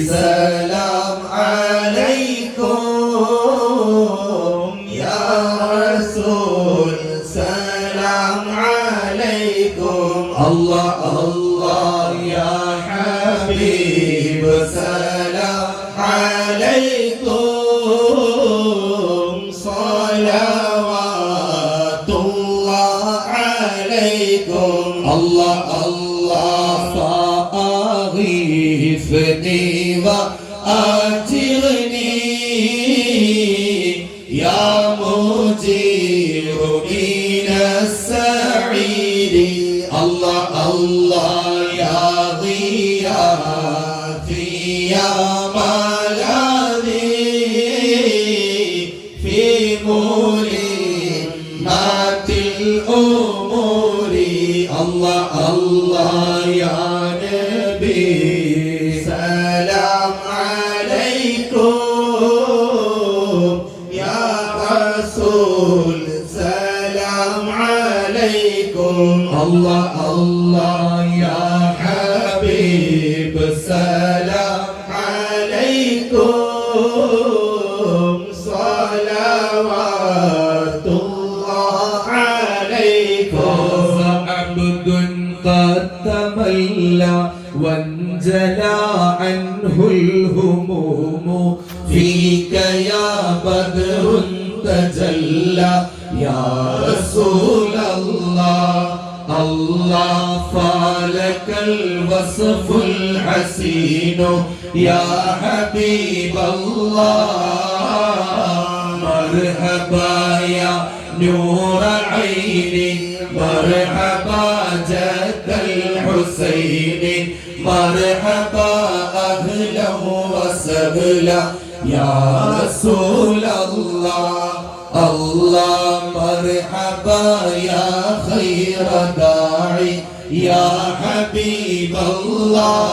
سلام عليكم يا رسول سلام عليكم الله الله يا حبيب سلام عليكم صلوات الله عليكم الله الله فأغيثني وأجرني يا مجير من السعيد الله الله يا غياثي يا ملاذي في ملمات الأمور الله الله يا نبي سلام عليكم يا رسول سلام عليكم الله الله يا حبيب سلام عليكم صلوات الله عليكم عبد قد تملى وانجلى عنه الهموم فيك يا بدر تجلى يا رسول الله الله فلك الوصف الحسين يا حبيب الله مرحبا يا نور عيني مرحبا جد الحسين مرحبا أهلا وسهلا يا رسول الله الله مرحبا يا خير داعي يا حبيب الله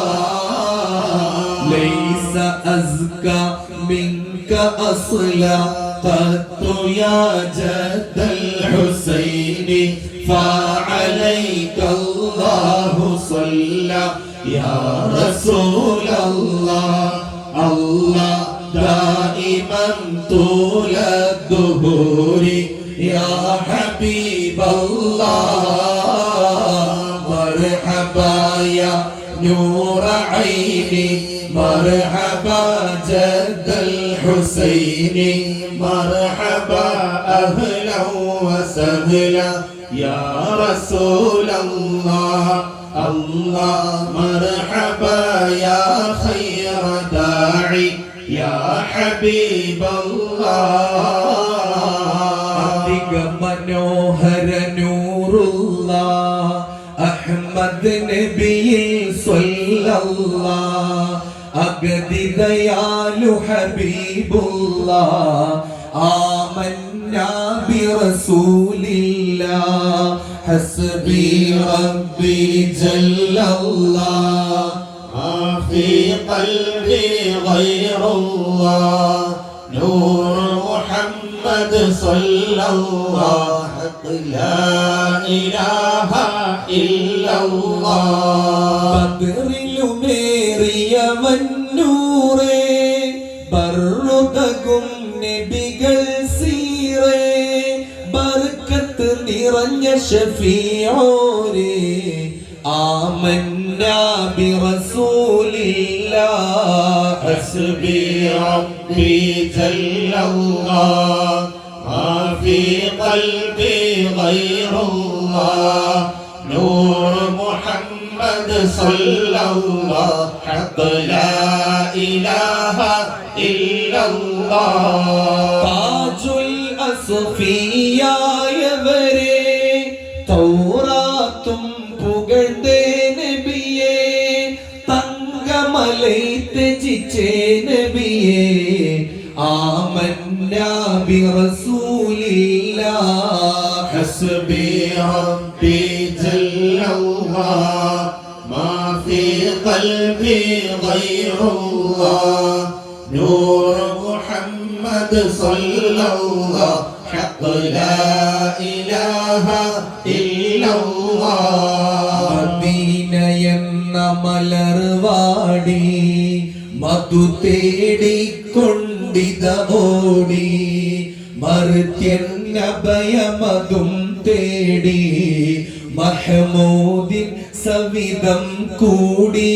ليس أزكى منك أصلا قط يا جد الحسين فعليك الله صلى يا رسول الله الله دائما طول الدهور يا حبيب الله مرحبا يا نور عيني مرحبا جد الحسين مرحبا أهلا وسهلا يا رسول الله الله مرحبا يا خير داعي يا حبيب الله മനോഹര നൂറുള്ള അഹ്മദ് നബിയിൽ സ്വല്ലല്ലാഹ് അഗതിദയാലു ഹബീബുല്ലാഹ് ആമന്നാ ബിറസൂലില്ലാഹ് ഹസ്ബി റബ്ബി ജല്ലല്ലാഹ് മാ ഫീ ഖൽബി ഗൈറുല്ലാഹ് നൂർ മുഹമ്മദ് സ്വല്ലല്ലാഹ് ലാ ഇലാഹ ഇല്ലല്ലാഹ് ബദറിലുമേറിയ വന്നൂറേ ബർറുദകും നബികൾ സീറേ ബർക്കത്ത് നിറഞ്ഞ ഷഫീഊരേ ആമന്നാ ബിറസൂലില്ലാഹ് ഹസ്ബി റബ്ബി ജല്ലല്ലാഹ് മാ ഫീ ഖൽബി ഗൈറുല്ലാഹ് നൂർ മുഹമ്മദ് സ്വല്ലല്ലാഹ് ഹഖ് ലാ ഇലാഹ ഇല്ലല്ലാഹ് താജുൽ അസ്ഫിയായവരേ തൗറാത്തും പുകഴ്ന്തേ നബിയേ തങ്കമലൈ ത്യജിച്ചേ നബിയേ ആമന്നാ ബിറസൂലില്ലാഹ് ഹസ്ബി റബ്ബി ജല്ലല്ലാഹ് മാ ഫീ ഖൽബി ഗൈറുല്ലാഹ് നൂർ മുഹമ്മദ് സ്വല്ലല്ലാഹ് ഹഖ് ലാ ഇലാഹ ഇല്ലല്ലാഹ് മദീന എന്ന മലർവാടി മധു തേടിക്കൊണ്ടിത ഓടി മർത്യൻ അഭയമതും തേടി മഹമൂദിൻ സവിധം കൂടി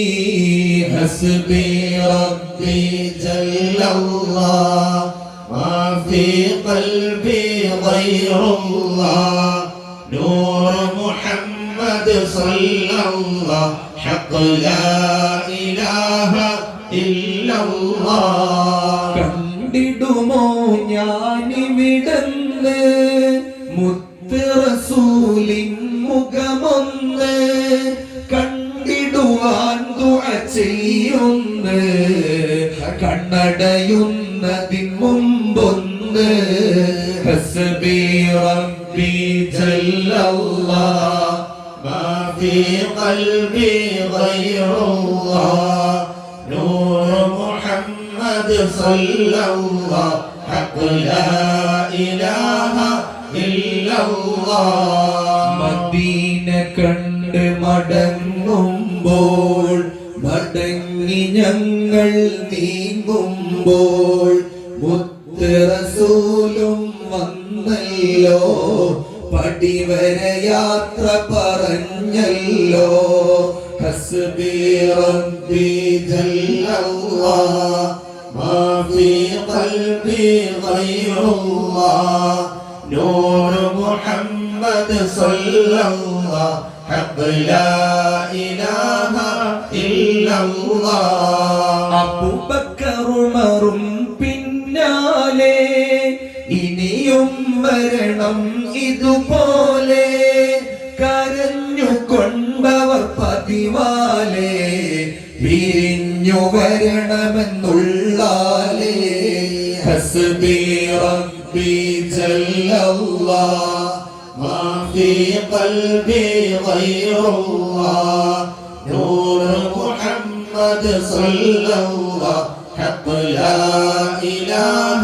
ഹസ്ബി റബ്ബി ജല്ലല്ലാഹ് മാ ഫീ ഖൽബി ഗൈറുല്ലാഹ് നൂർ മുഹമ്മദ് സല്ലല്ലാഹ് ഹഖ് ലാ ഇലാഹ ഇല്ലല്ലാഹ് കണ്ടിടുമോ ഞാനിവിടുന്ന് മുത്ത് റസൂലിൻ മുഖമൊന്ന് കണ്ടിടുവാൻ ദുആ ചെയ്യുന്ന് കണ്ണടയുന്നതിൻ മുമ്പൊന്ന് ഹസ്ബി റബ്ബി ജല്ലല്ലാഹ് മാ ഫീ ഖൽബി ഗൈറുല്ലാഹ് നൂർ മുഹമ്മദ് സല്ലല്ലാഹ് ഹഖ് ലാ ഇലാഹ ഇല്ലല്ലാഹ് മദീന കണ്ട് മടങ്ങുമ്പോൾ മടങ്ങി ഞങ്ങൾ നീങ്ങുമ്പോൾ മുത്ത് റസൂലും വന്നല്ലോ പടിവരെ യാത്ര പറഞ്ഞല്ലോ ഹസ്ബി റബ്ബി ജല്ലല്ലാഹ് മാ ഫീ ഖൽബി ഗൈറുല്ലാഹ് നൂർ മുഹമ്മദ് സല്ലല്ലാഹ് ഹഖ് ലാ ഇലാഹ ഇല്ലല്ലാഹ് അബൂബക്കർ ഉമറും പിന്നാലെ ഇനിയും വരണം ഇതുപോലെ കരഞ്ഞു കൊണ്ടവർ പതിവാലെ പിരിഞ്ഞു വരണമെന്നുള്ളാലേ ഹസ്ബി റബ്ബി ജല്ലല്ലാഹ് മാ ഫീ ഖൽബി ഗൈറുല്ലാഹ് നൂർ മുഹമ്മദ് സല്ലല്ലാഹ് ഹഖ് ലാ ഇലാഹ